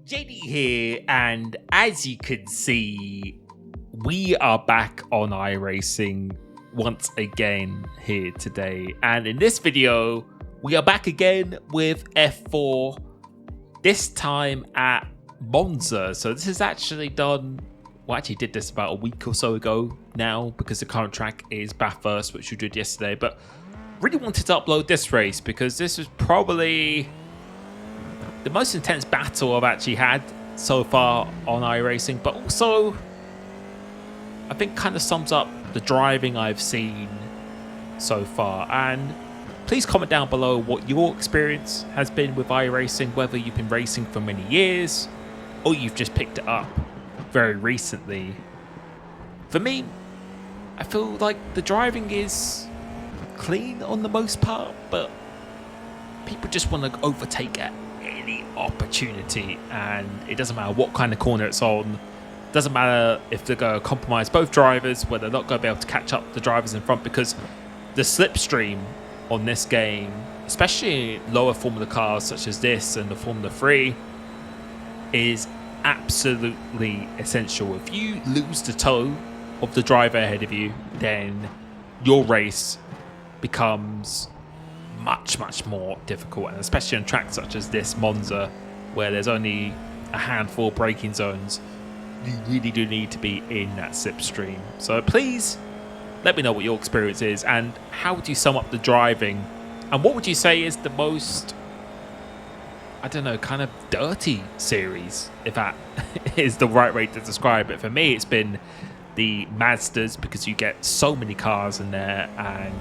JD here, and as you can see, we are back on iRacing once again here today. And in this video, we are back again with F4, this time at Monza. So this is actually done, well, actually did this about a week or so ago now, because the current track is Bathurst, which we did yesterday. But really wanted to upload this race because this was probably the most intense battle I've actually had so far on iRacing, but also I think kind of sums up the driving I've seen so far. And please comment down below what your experience has been with iRacing, whether you've been racing for many years or you've just picked it up very recently. For me, I feel like the driving is clean on the most part, but people just want to overtake at any opportunity, and it doesn't matter what kind of corner it's on. Doesn't matter if they're going to compromise both drivers, where they're not going to be able to catch up the drivers in front, because the slipstream on this game, especially lower Formula cars such as this and the Formula 3, is absolutely essential. If you lose the toe of the driver ahead of you, then your race becomes much more difficult, and especially on tracks such as this Monza, where there's only a handful of braking zones, you really do need to be in that slipstream. So please let me know what your experience is, and how would you sum up the driving, and what would you say is the most, I don't know, kind of dirty series, if that is the right way to describe it. For me, it's been the Mazdas, because you get so many cars in there, and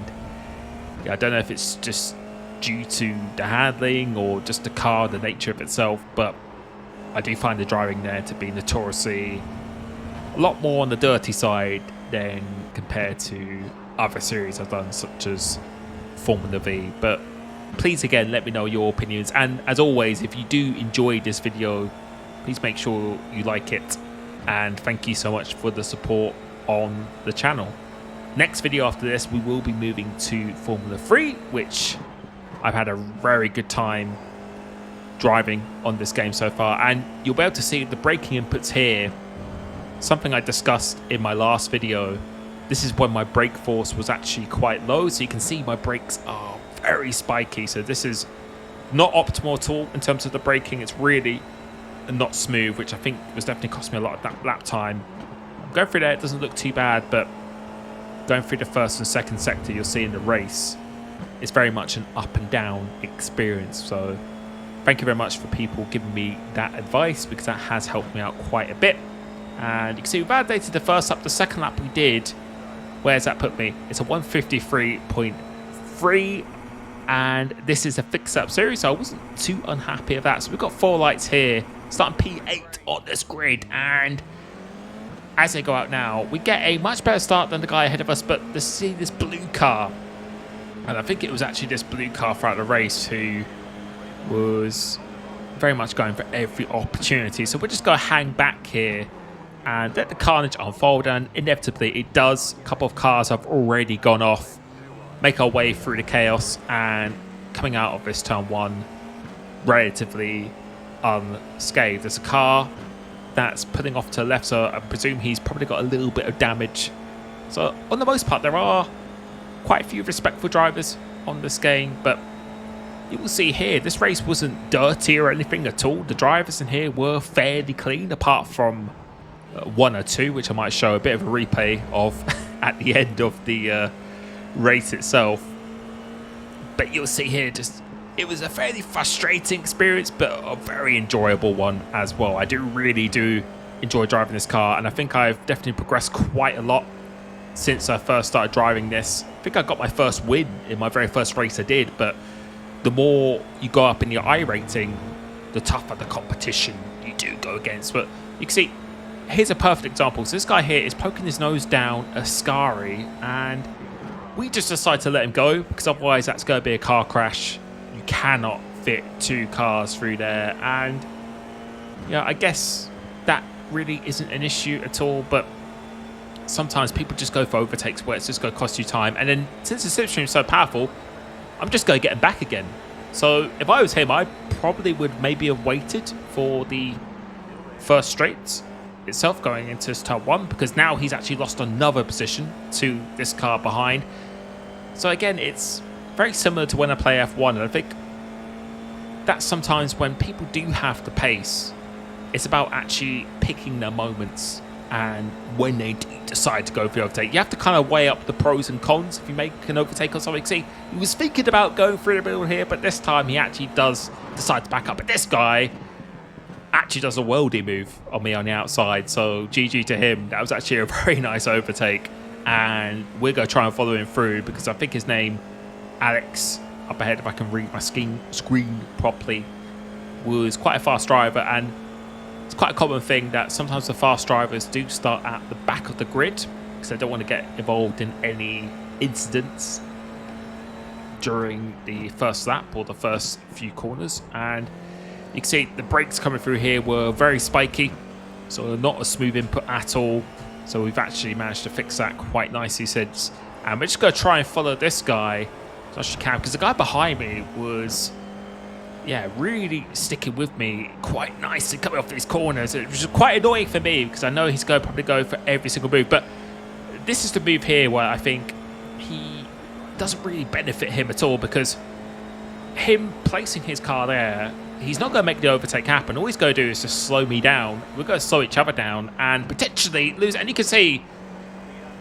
I don't know if it's just due to the handling or just the car, the nature of itself, but I do find the driving there to be notoriously a lot more on the dirty side than compared to other series I've done, such as Formula V. But please, again, let me know your opinions. And as always, if you do enjoy this video, please make sure you like it. And thank you so much for the support on the channel. Next video after this, we will be moving to Formula 3, which I've had a very good time driving on this game so far. And you'll be able to see the braking inputs here, something I discussed in my last video. This is when my brake force was actually quite low, so you can see my brakes are very spiky. So this is not optimal at all in terms of the braking. It's really not smooth, which I think was definitely cost me a lot of that lap time. Going through there, it doesn't look too bad, but going through the first and second sector, you'll see in the race, it's very much an up and down experience. So thank you very much for people giving me that advice, because that has helped me out quite a bit. And you can see we validated the first lap. The second lap we did, where's that put me? It's a 153.3, and this is a fix-up series, so I wasn't too unhappy with that. So we've got 4 lights here, starting P8 on this grid, and as they go out now, we get a much better start than the guy ahead of us. But to see this blue car, and I think it was actually this blue car throughout the race who was very much going for every opportunity. So we're just going to hang back here and let the carnage unfold, and inevitably it does. A couple of cars have already gone off, make our way through the chaos, and coming out of this turn 1 relatively unscathed. There's a car that's putting off to the left, so I presume he's probably got a little bit of damage. So on the most part, there are quite a few respectful drivers on this game, but you will see here, this race wasn't dirty or anything at all. The drivers in here were fairly clean, apart from 1 or 2, which I might show a bit of a replay of at the end of the race itself. But you'll see here, just it was a fairly frustrating experience, but a very enjoyable one as well. I really do enjoy driving this car, and I think I've definitely progressed quite a lot since I first started driving this. I think I got my first win in my very first race I did, but the more you go up in your iRating, the tougher the competition you do go against. But you can see, here's a perfect example. So this guy here is poking his nose down Ascari, and we just decide to let him go, because otherwise that's going to be a car crash. You cannot fit 2 cars through there, and yeah, I guess that really isn't an issue at all. But sometimes people just go for overtakes where it's just going to cost you time, and then since the slipstream is so powerful, I'm just going to get him back again. So if I was him, I probably would maybe have waited for the first straight itself going into turn 1, because now he's actually lost another position to this car behind. So again, it's very similar to when I play F1, and I think that's sometimes when people do have the pace, it's about actually picking their moments, and when they do decide to go for the overtake, you have to kind of weigh up the pros and cons if you make an overtake or something. See, he was thinking about going through the middle here, but this time he actually does decide to back up. But this guy actually does a worldie move on me on the outside, so GG to him. That was actually a very nice overtake, and we're going to try and follow him through, because I think his name, Alex, up ahead, if I can read my screen properly, was quite a fast driver. And it's quite a common thing that sometimes the fast drivers do start at the back of the grid because they don't want to get involved in any incidents during the first lap or the first few corners. And you can see the brakes coming through here were very spiky, so not a smooth input at all. So we've actually managed to fix that quite nicely since. And we're just going to try and follow this guy as much as you can, because the guy behind me was, yeah, really sticking with me quite nicely coming off these corners. It was quite annoying for me because I know he's going to probably go for every single move. But this is the move here where I think he doesn't really benefit him at all, because him placing his car there, he's not going to make the overtake happen. All he's going to do is just slow me down. We're going to slow each other down and potentially lose. And you can see,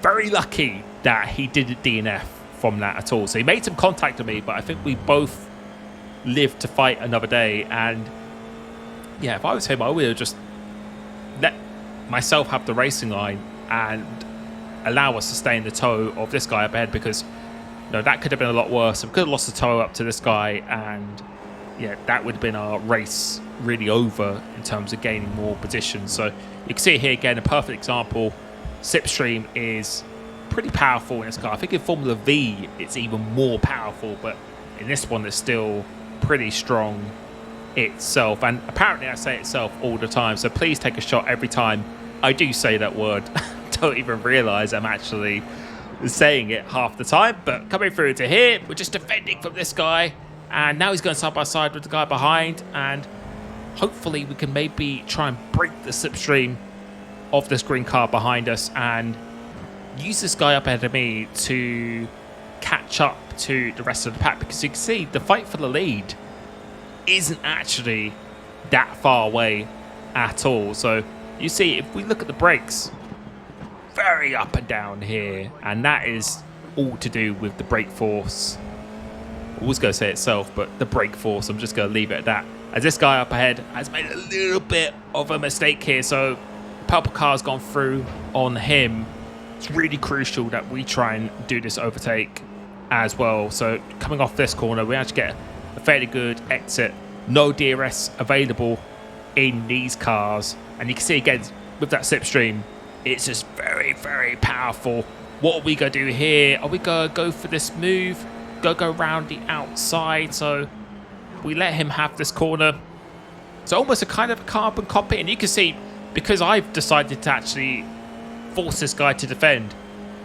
very lucky that he didn't DNF from that at all. So he made some contact with me, but I think we both lived to fight another day. And yeah, if I was him, I would have just let myself have the racing line and allow us to stay in the tow of this guy up ahead, because no, that could have been a lot worse. We could have lost the tow up to this guy, and yeah, that would have been our race really over in terms of gaining more positions. So you can see here again a perfect example. Slipstream is pretty powerful in this car. I think in Formula V it's even more powerful, but in this one it's still pretty strong itself. And apparently I say itself all the time, so please take a shot every time I do say that word. Don't even realise I'm actually saying it half the time. But coming through to here, we're just defending from this guy, and now he's going side by side with the guy behind, and hopefully we can maybe try and break the slipstream of this green car behind us and use this guy up ahead of me to catch up to the rest of the pack, because you can see the fight for the lead isn't actually that far away at all. So you see, if we look at the brakes, very up and down here, and that is all to do with the brake force. I was going to say itself, but the brake force, I'm just going to leave it at that, as this guy up ahead has made a little bit of a mistake here. So purple car's gone through on him. It's really crucial that we try and do this overtake as well. So coming off this corner, we actually get a fairly good exit. No DRS available in these cars, and you can see again with that slipstream, it's just very, very powerful. What are we going to do here? Are we going to go for this move? Go around the outside? So we let him have this corner. So almost a kind of a carbon copy, and you can see, because I've decided to actually force this guy to defend,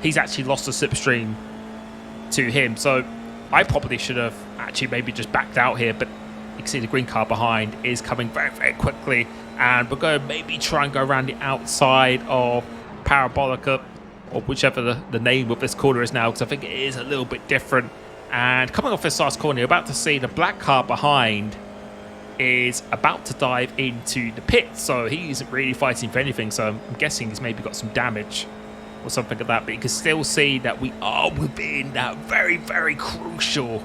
he's actually lost the slipstream to him. So I probably should have actually maybe just backed out here, but you can see the green car behind is coming very, very quickly, and we're going to maybe try and go around the outside of Parabolica, or whichever the name of this corner is now, because I think it is a little bit different. And coming off this last corner, you're about to see the black car behind is about to dive into the pit, so he isn't really fighting for anything. So I'm guessing he's maybe got some damage or something like that, but you can still see that we are within that very, very crucial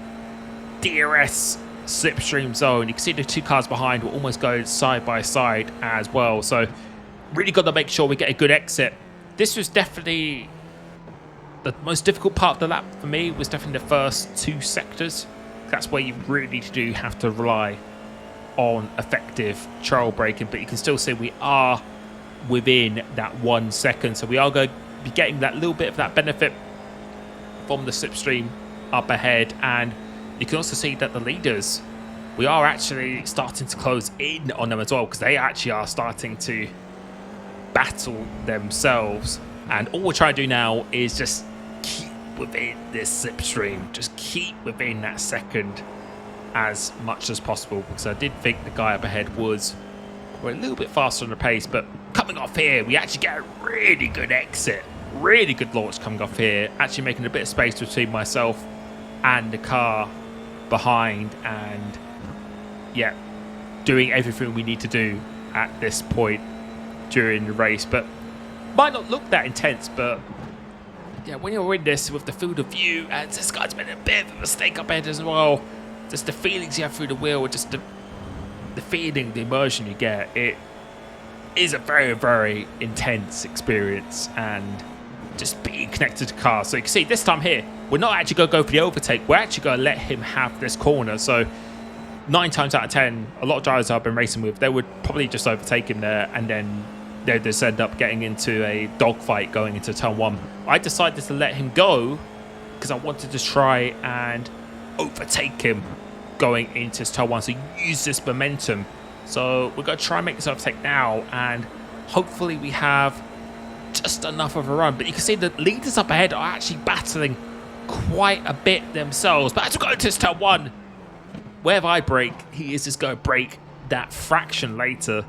DRS slipstream zone. You can see the two cars behind will almost go side by side as well, so really got to make sure we get a good exit. This was definitely the most difficult part of the lap for me, was definitely the first two sectors. That's where you really do have to rely on effective trail braking, but you can still see we are within that 1 second, so we are going to be getting that little bit of that benefit from the slipstream up ahead. And you can also see that the leaders, we are actually starting to close in on them as well, because they actually are starting to battle themselves. And all we're trying to do now is just keep within this slipstream, just keep within that second as much as possible, because I did think the guy up ahead was we're a little bit faster on the pace, but coming off here, we actually get a really good exit. Really good launch coming off here. Actually making a bit of space between myself and the car behind. And yeah, doing everything we need to do at this point during the race. But might not look that intense, but yeah, when you're in this with the field of view, and this guy's made a bit of a mistake up ahead as well. Just the feelings you have through the wheel, just the feeling, the immersion you get, it is a very, very intense experience. And just being connected to the car. So you can see this time here, we're not actually going to go for the overtake. We're actually going to let him have this corner. So 9 times out of 10, a lot of drivers I've been racing with, they would probably just overtake him there, and then they'd just end up getting into a dogfight going into turn 1. I decided to let him go because I wanted to try and overtake him going into turn 1. So use this momentum. So we're going to try and make this overtake now, and hopefully we have just enough of a run. But you can see the leaders up ahead are actually battling quite a bit themselves. But as we go into turn 1, wherever I brake, he is just going to brake that fraction later,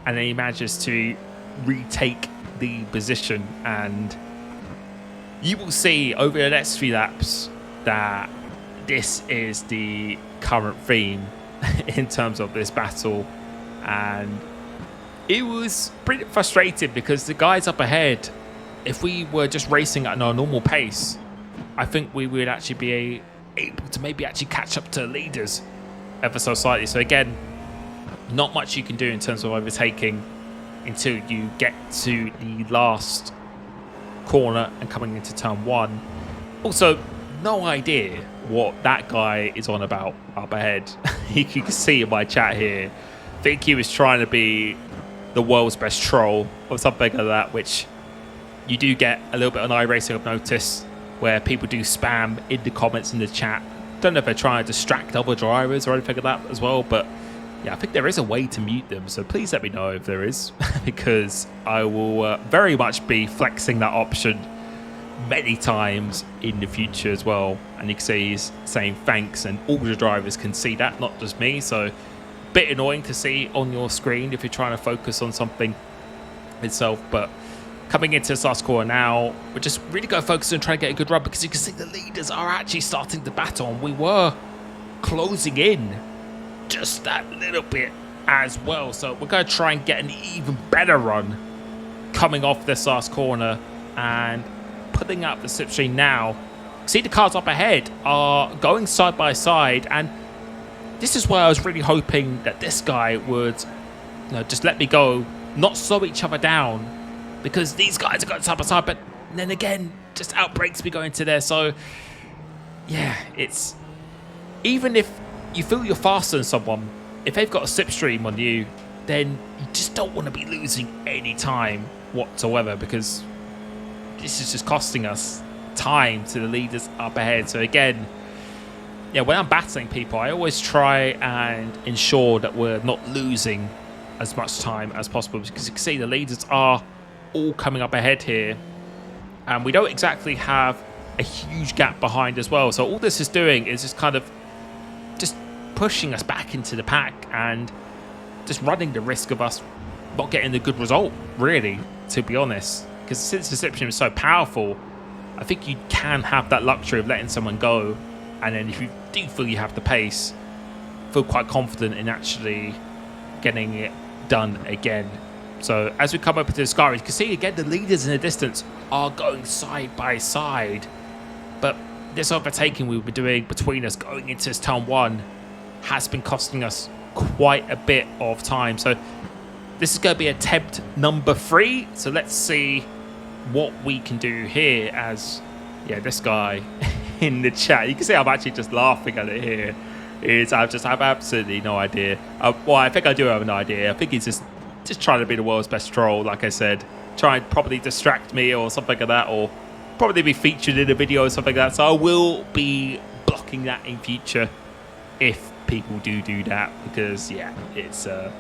and then he manages to retake the position. And you will see over the next few laps that this is the current theme in terms of this battle. And it was pretty frustrating because the guys up ahead, if we were just racing at our normal pace, I think we would actually be able to maybe actually catch up to leaders ever so slightly. So again, not much you can do in terms of overtaking until you get to the last corner and coming into turn 1. Also, no idea what that guy is on about up ahead. You can see in my chat here, I think he was trying to be the world's best troll or something like that, which you do get a little bit on iRacing, I've noticed, where people do spam in the comments in the chat. Don't know if they're trying to distract other drivers or anything like that as well, but yeah, I think there is a way to mute them, so please let me know if there is, because I will very much be flexing that option many times in the future as well. And you can see he's saying thanks, and all the drivers can see that, not just me. So bit annoying to see on your screen if you're trying to focus on something itself. But coming into this last corner now, we're just really going to focus on trying to get a good run, because you can see the leaders are actually starting to battle, and we were closing in just that little bit as well. So we're going to try and get an even better run coming off this last corner and putting up the slipstream now. See, the cars up ahead are going side by side, and this is where I was really hoping that this guy would, you know, just let me go, not slow each other down, because these guys are going side by side. But then again, just outbreaks me going to there. So yeah, it's, even if you feel you're faster than someone, if they've got a slipstream on you, then you just don't want to be losing any time whatsoever, because this is just costing us time to the leaders up ahead. So again, yeah, when I'm battling people, I always try and ensure that we're not losing as much time as possible, because you can see the leaders are all coming up ahead here, and we don't exactly have a huge gap behind as well. So all this is doing is just kind of just pushing us back into the pack, and just running the risk of us not getting the good result, really, to be honest. Because since the slipstream is so powerful, I think you can have that luxury of letting someone go, and then if you do feel you have the pace, feel quite confident in actually getting it done again. So as we come up into the sky, you can see again the leaders in the distance are going side by side, but this overtaking we were doing between us going into this turn 1 has been costing us quite a bit of time. So this is going to be attempt number 3. So let's see what we can do here. As yeah, this guy in the chat, you can see I'm actually just laughing at it here. I have absolutely no idea. Well, I think I do have an idea. I think he's just trying to be the world's best troll, like I said, try and probably distract me or something like that, or probably be featured in a video or something like that. So I will be blocking that in future if people do that, because yeah, it's a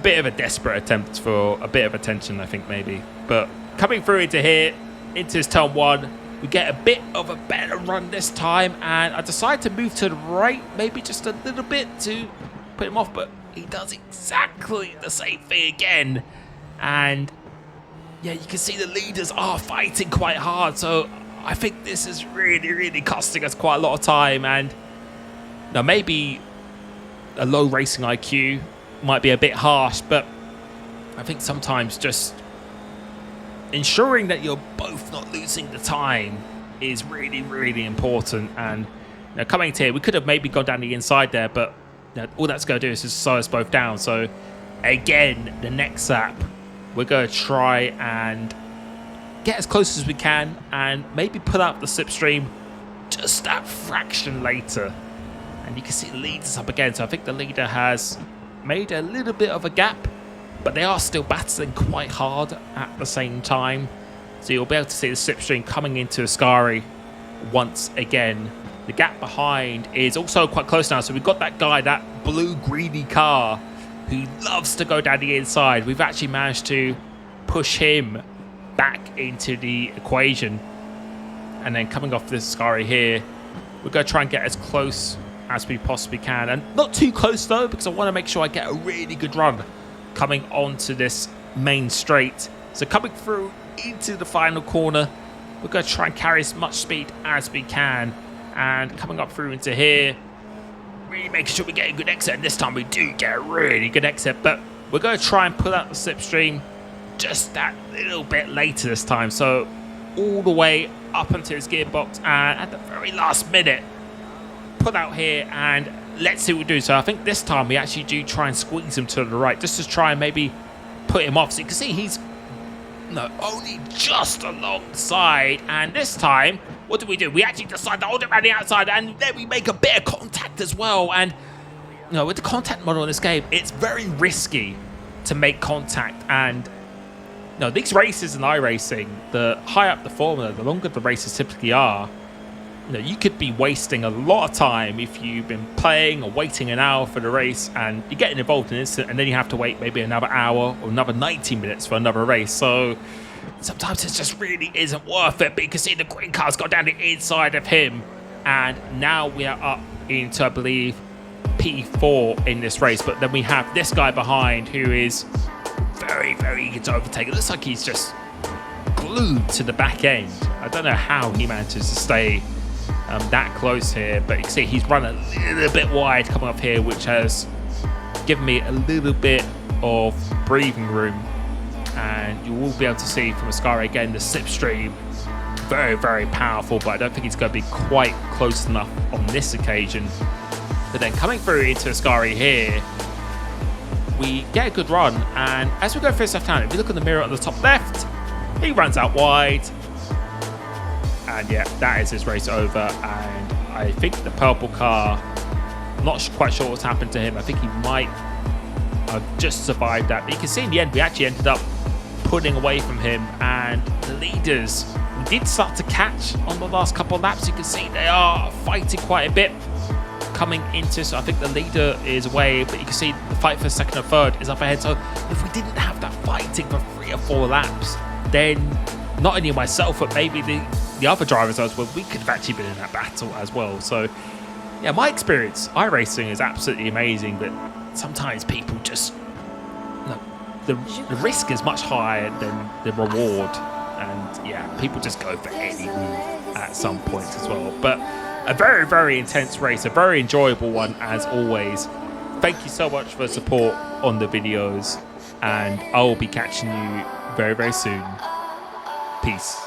bit of a desperate attempt for a bit of attention, I think, maybe. But coming through into here, into this turn 1, we get a bit of a better run this time, and I decided to move to the right, maybe just a little bit to put him off. But he does exactly the same thing again. And yeah, you can see the leaders are fighting quite hard. So I think this is really, really costing us quite a lot of time. And now maybe a low racing IQ might be a bit harsh, but I think sometimes just ensuring that you're both not losing the time is really, really important. And coming into here, we could have maybe gone down the inside there, but all that's going to do is just slow us both down. So again, the next lap, we're going to try and get as close as we can and maybe put out the slipstream just that fraction later. And you can see the leaders up again. So I think the leader has made a little bit of a gap, but they are still battling quite hard at the same time. So you'll be able to see the slipstream coming into Ascari once again. The gap behind is also quite close now. So we've got that guy, that blue greedy car, who loves to go down the inside. We've actually managed to push him back into the equation. And then coming off this Ascari here, we're going to try and get as close as we possibly can. And not too close though, because I want to make sure I get a really good run coming onto this main straight. So coming through into the final corner, we're going to try and carry as much speed as we can. And coming up through into here, really making sure we get a good exit. And this time we do get a really good exit, but we're going to try and pull out the slipstream just that little bit later this time. So all the way up into his gearbox, and at the very last minute, put out here, and let's see what we do. So I think this time we actually do try and squeeze him to the right, just to try and maybe put him off. So you can see he's only just alongside, and this time, what do? We actually decide to hold him around the outside, and then we make a bit of contact as well. And with the contact model in this game, it's very risky to make contact. And these races in iRacing, the higher up the formula, the longer the races typically are, you could be wasting a lot of time if you've been playing or waiting an hour for the race, and you're getting involved in an instant, and then you have to wait maybe another hour or another 90 minutes for another race. So sometimes it just really isn't worth it. But you can see the green car's got down the inside of him, and now we are up into, I believe, P4 in this race. But then we have this guy behind who is very, very eager to overtake. It looks like he's just glued to the back end. I don't know how he manages to stay that close here, but you can see he's run a little bit wide coming up here, which has given me a little bit of breathing room. And you will be able to see from Ascari again the slipstream, very, very powerful, but I don't think it's going to be quite close enough on this occasion. But then coming through into Ascari here, we get a good run, and as we go through this left hand, if you look in the mirror on the top left, he runs out wide. And yeah, that is his race over. And I think the purple car, I'm not quite sure what's happened to him. I think he might have just survived that. But you can see in the end, we actually ended up pulling away from him. And the leaders, we did start to catch on the last couple of laps. You can see they are fighting quite a bit coming into. So I think the leader is away, but you can see the fight for second and third is up ahead. So if we didn't have that fighting for 3 or 4 laps, then not only myself, but maybe the other drivers as well, we could have actually been in that battle as well. So yeah, my experience, iRacing is absolutely amazing, but sometimes people just, the risk is much higher than the reward. And yeah, people just go for any move at some point as well. But a very, very intense race, a very enjoyable one as always. Thank you so much for the support on the videos, and I will be catching you very, very soon. Peace.